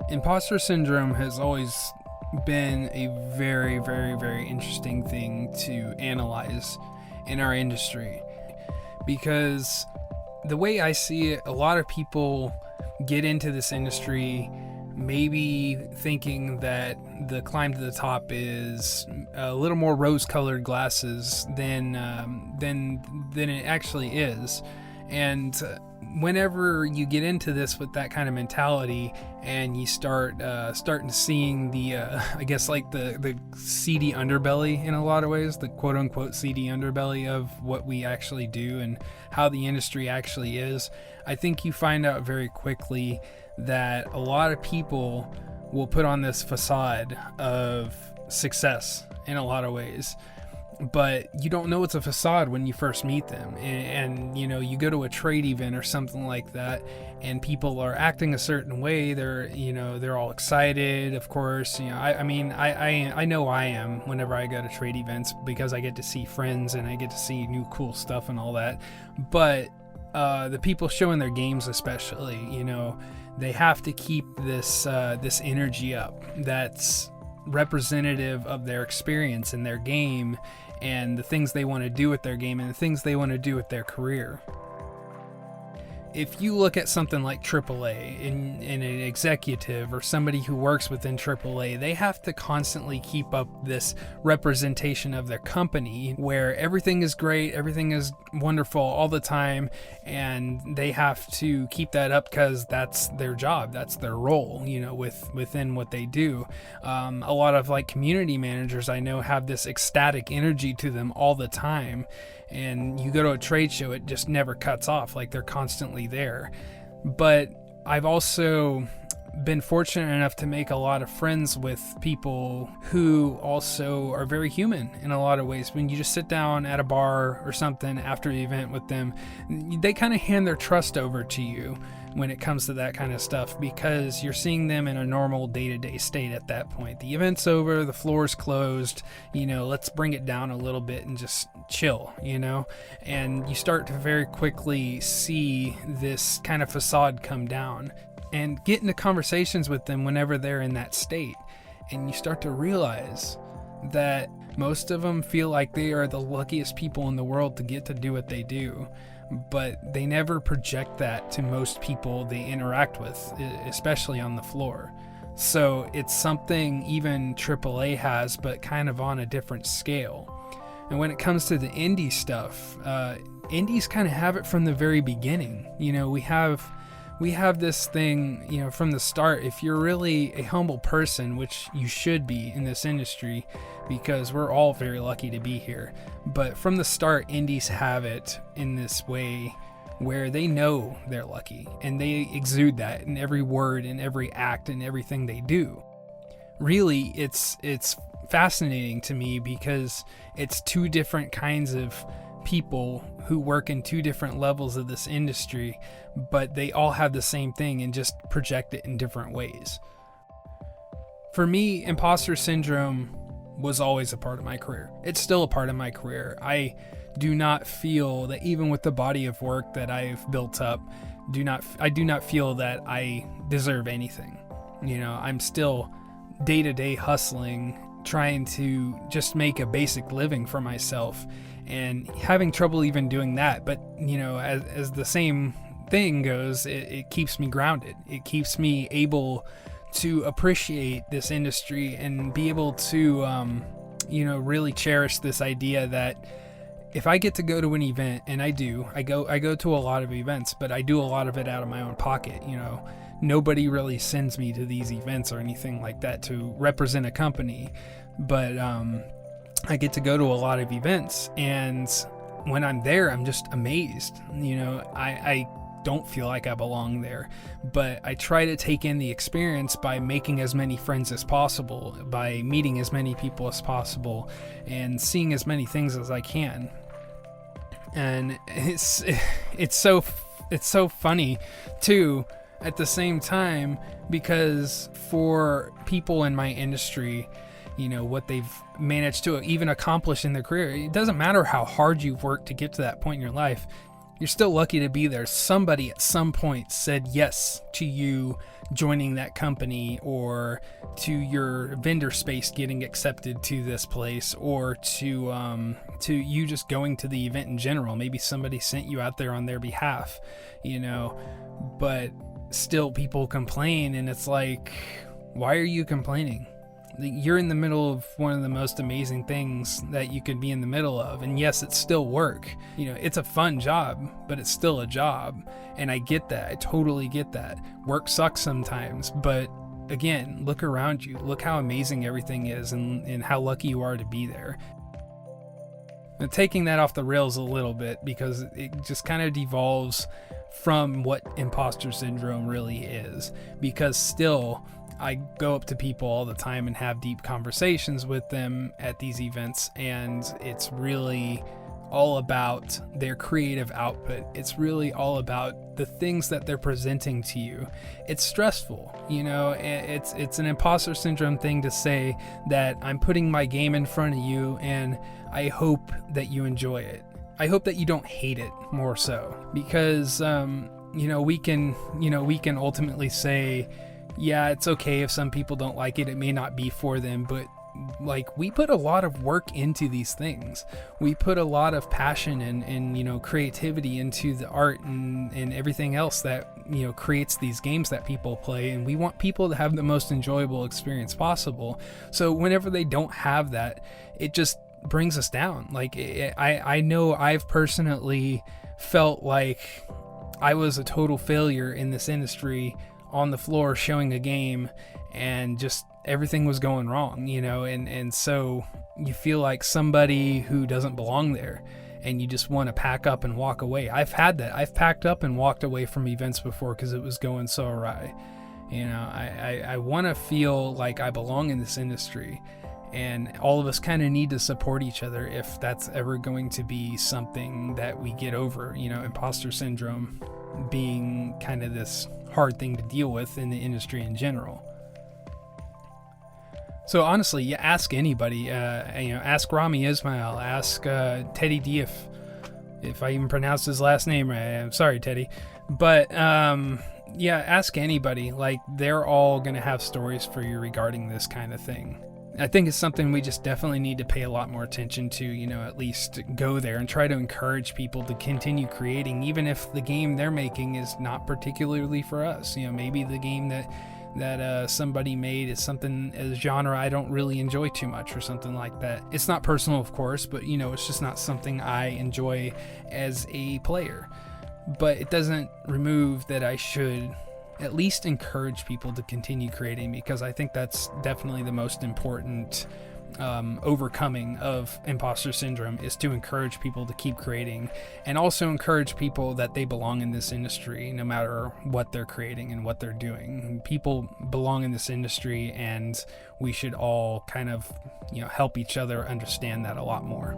Imposter syndrome has always been a very, very, very interesting thing to analyze in our industry, because the way I see it, a lot of people get into this industry maybe thinking that the climb to the top is a little more rose-colored glasses than it actually is. And whenever you get into this with that kind of mentality and you starting seeing the I guess like the seedy underbelly in a lot of ways, the quote unquote seedy underbelly of what we actually do and how the industry actually is, I think you find out very quickly that a lot of people will put on this facade of success in a lot of ways, but you don't know it's a facade when you first meet them. And you know, you go to a trade event or something like that and people are acting a certain way. They're all excited, of course. I know I am whenever I go to trade events, because I get to see friends and I get to see new cool stuff and all that. But the people showing their games, especially, they have to keep this energy up that's representative of their experience in their game and the things they want to do with their game and the things they want to do with their career. If you look at something like AAA in an executive or somebody who works within AAA, they have to constantly keep up this representation of their company where everything is great, everything is wonderful all the time, and they have to keep that up because that's their job, that's their role, within what they do. A lot of like community managers I know have this ecstatic energy to them all the time. And you go to a trade show, it just never cuts off, like they're constantly there. But I've also been fortunate enough to make a lot of friends with people who also are very human in a lot of ways. When you just sit down at a bar or something after the event with them, they kind of hand their trust over to you when it comes to that kind of stuff, because you're seeing them in a normal day-to-day state at that point. The event's over, the floor's closed, let's bring it down a little bit and just chill, and you start to very quickly see this kind of facade come down and get into conversations with them whenever they're in that state. And you start to realize that most of them feel like they are the luckiest people in the world to get to do what they do. But they never project that to most people they interact with, especially on the floor. So it's something even AAA has, but kind of on a different scale. And when it comes to the indie stuff, indies kind of have it from the very beginning. We have this thing, from the start. If you're really a humble person, which you should be in this industry, because we're all very lucky to be here. But from the start, indies have it in this way where they know they're lucky and they exude that in every word and every act and everything they do. Really, it's fascinating to me because it's two different kinds of people who work in two different levels of this industry, but they all have the same thing and just project it in different ways. For me, imposter syndrome was always a part of my career. It's still a part of my career. I do not feel that, even with the body of work that I've built up, I do not feel that I deserve anything. I'm still day-to-day hustling, trying to just make a basic living for myself and having trouble even doing that. But, as the same thing goes, it keeps me grounded. It keeps me able to appreciate this industry and be able to, really cherish this idea that if I get to go to an event, and I go to a lot of events, but I do a lot of it out of my own pocket. Nobody really sends me to these events or anything like that to represent a company, but I get to go to a lot of events, and when I'm there, I'm just amazed. I don't feel like I belong there, but I try to take in the experience by making as many friends as possible, by meeting as many people as possible, and seeing as many things as I can. And it's so funny too at the same time, because for people in my industry, what they've managed to even accomplish in their career, it doesn't matter how hard you've worked to get to that point in your life. You're still lucky to be there. Somebody at some point said yes to you joining that company, or to your vendor space getting accepted to this place, or to you just going to the event in general. Maybe somebody sent you out there on their behalf, but still people complain, and it's like, why are you complaining? You're in the middle of one of the most amazing things that you could be in the middle of. And yes, it's still work. It's a fun job, but it's still a job. And I get that. I totally get that. Work sucks sometimes. But again, look around you. Look how amazing everything is, and how lucky you are to be there. Now, taking that off the rails a little bit, because it just kind of devolves from what imposter syndrome really is. Because still, I go up to people all the time and have deep conversations with them at these events, and it's really all about their creative output. It's really all about the things that they're presenting to you. It's stressful, it's an imposter syndrome thing to say that I'm putting my game in front of you and I hope that you enjoy it. I hope that you don't hate it, more so, because we can ultimately say, yeah, it's okay if some people don't like it. It may not be for them, but we put a lot of work into these things. We put a lot of passion and creativity into the art and everything else that, creates these games that people play. And we want people to have the most enjoyable experience possible. So whenever they don't have that, it just brings us down. I know I've personally felt like I was a total failure in this industry, on the floor showing a game, and just everything was going wrong, and so you feel like somebody who doesn't belong there, and you just want to pack up and walk away. I've had that. I've packed up and walked away from events before because it was going so awry. I want to feel like I belong in this industry, and all of us kind of need to support each other if that's ever going to be something that we get over, imposter syndrome being kind of this hard thing to deal with in the industry in general. So honestly, you ask anybody, ask Rami Ismail, ask Teddy D if I even pronounced his last name right. I'm sorry, Teddy. But ask anybody. They're all going to have stories for you regarding this kind of thing. I think it's something we just definitely need to pay a lot more attention to, at least go there and try to encourage people to continue creating, even if the game they're making is not particularly for us. Maybe the game that somebody made is something, a genre I don't really enjoy too much, or something like that. It's not personal, of course, but it's just not something I enjoy as a player. But it doesn't remove that I should at least encourage people to continue creating, because I think that's definitely the most important overcoming of imposter syndrome, is to encourage people to keep creating, and also encourage people that they belong in this industry no matter what they're creating and what they're doing. People belong in this industry, and we should all kind of help each other understand that a lot more.